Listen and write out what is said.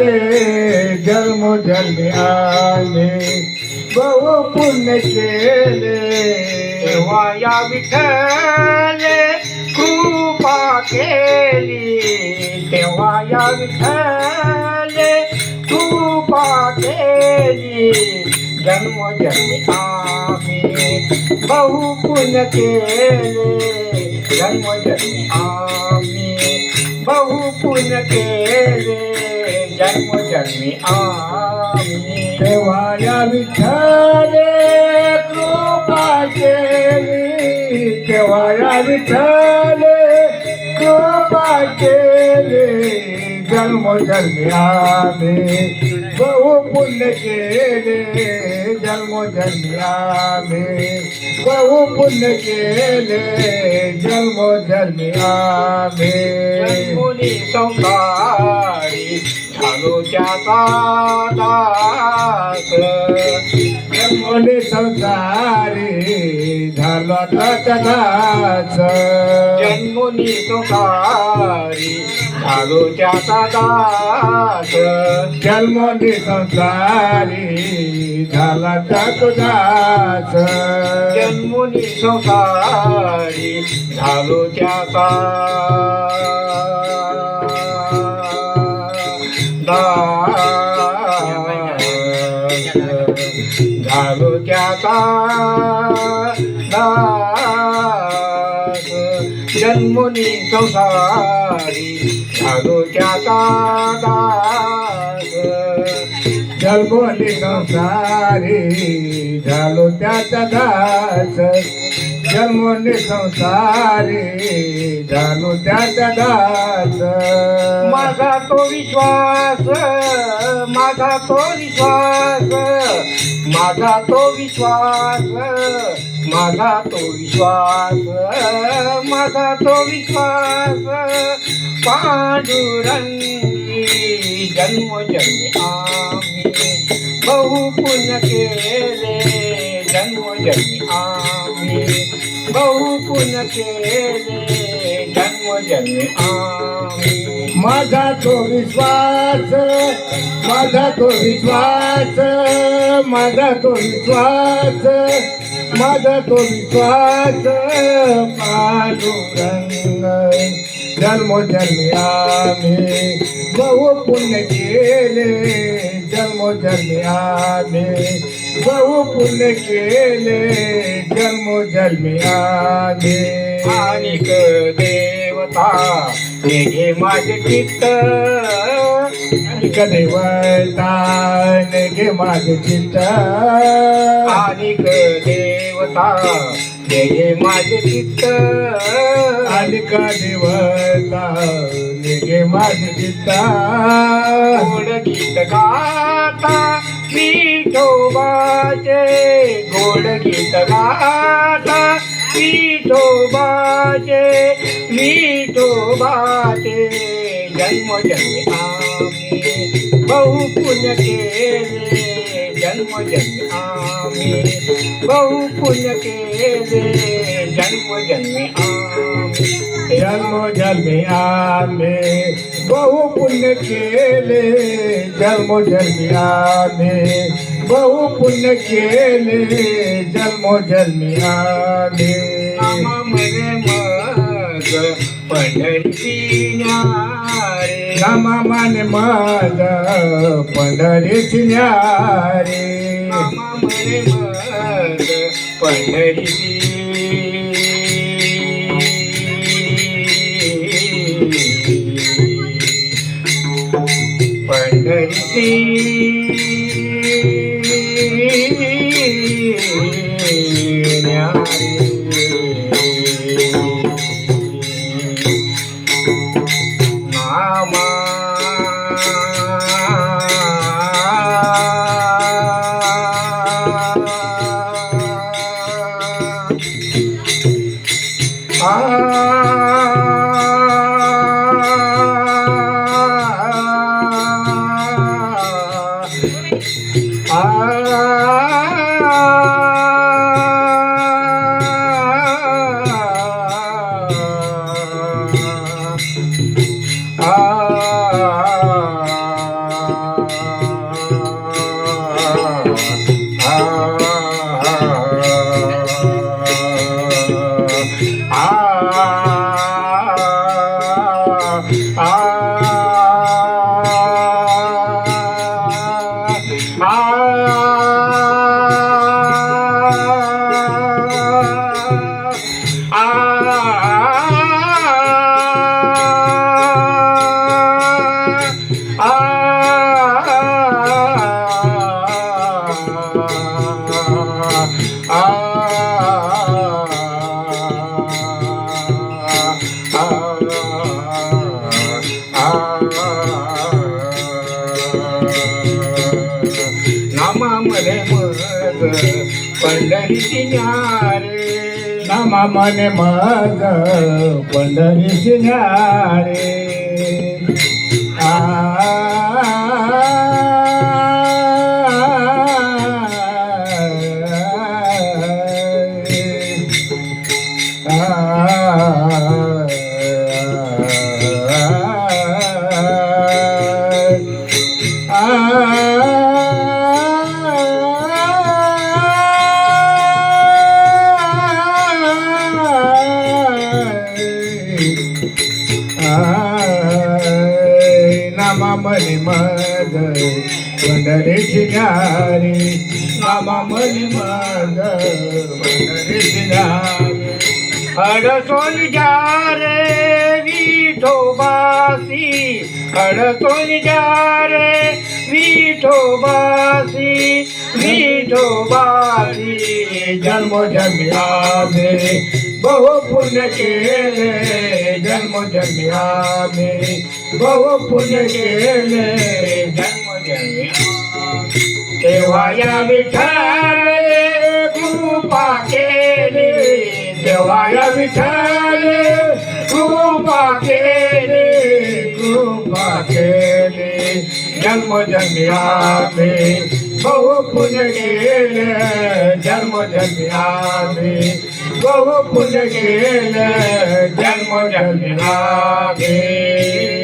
केले जन्मोजन्मी आम्ही बहु पुण्य केले तेव्हा या विठ्ठले कृपा केली तेव्हा या विठ्ठले कृपा केली जन्मोजन्मी आम्ही बहु पुण्य केले जन्मोजन्मी आम्ही बहु पुण्य केले जन्मोजन्मी आम्ही तेव्हा या विठ्ठले कृपा केली तेव्हा या विठ्ठले कृपा केली जन्मोजन्मी आम्ही बहु पुण्य केले जन्मोजन्मी आम्ही बहु पुण्य केले जन्मोजन्मी आम्ही जन्मोनी संसारी झालो त्याचा दास जन्मोनी संसारी झालो त्याचा दास जन्मोनी संसारी झालो त्याचा दास जन्मोनी संसारी झाला त्याचा दास जन्मोनी संसारी झालो त्याचा झालो त्याचा दास जन्मोनी संसारी झालो त्याचा दास जन्मोनी संसारी झालो त्याचा दास जन्मोनी संसारी झालो त्याचा दास माझा तो विश्वास माझा तो विश्वास माझा तो विश्वास माझा तो विश्वास माझा तो विश्वास पांडुरंगी जन्मोजन्मी आम्ही बहु पुण्य केले जन्मोजन्मी आम्ही बहु पुण्य केले जन्मोजन्मी आम्ही माझा तो विश्वास माझा तो विश्वास माझा तो विश्वास माझा तो विश्वास पांडुरंग जन्मोजन्मी आम्ही बहु पुण्य केले जन्मोजन्मी आम्ही बहु पुण्य केले जन्मोजन्मी आम्ही आणिक देवता हे माझे चित्त आणिक देवता घे माझे चित्त आणिक देवता हे माझे चित्त आणिक देवता घे माझे चित्त गोड गीत गाता विठोबाचे गोड गीत गाता विठोबाचे विठोबाचे जन्मोजन्मी आम्ही बहु पुण्य केले जन्मोजन्मी आम्ही बहु पुण्य केले जन्मोजन्मी आम्ही जन्मोजन्मी आम्ही बहु पुण्य केले जन्मोजन्मी आम्ही बहु पुण्य केले जन्मोजन्मी आम्ही नामामध्ये मग पंढरीची न्यारे नामा माने माझ पंढरीची न्यारे नामामध्ये मग पंढरीची नामामध्ये मग पंढरीची न्यारे नामा मने मग पंढरीची न्यारे नामा मने मग पंढरीची न्यारी नामा मने मग पंढरीची न्यारी हडसोन जा रे विठोबासी हडसोन जा रे विठोबासी विठोबासी जन्मोजन्मी आमे बहु पुण्य केले जन्मोजन्मी आमे बहु पुण्य केले जन्मोजन्मी तेव्हा या विठ्ठले कृपा केली तेव्हा या विठ्ठले कृपा केले जन्मोजन्मी आमे बहु पुण्य केले जन्मोजन्मी आमे बहु पुण्य केले जन्मोजन्मी आमे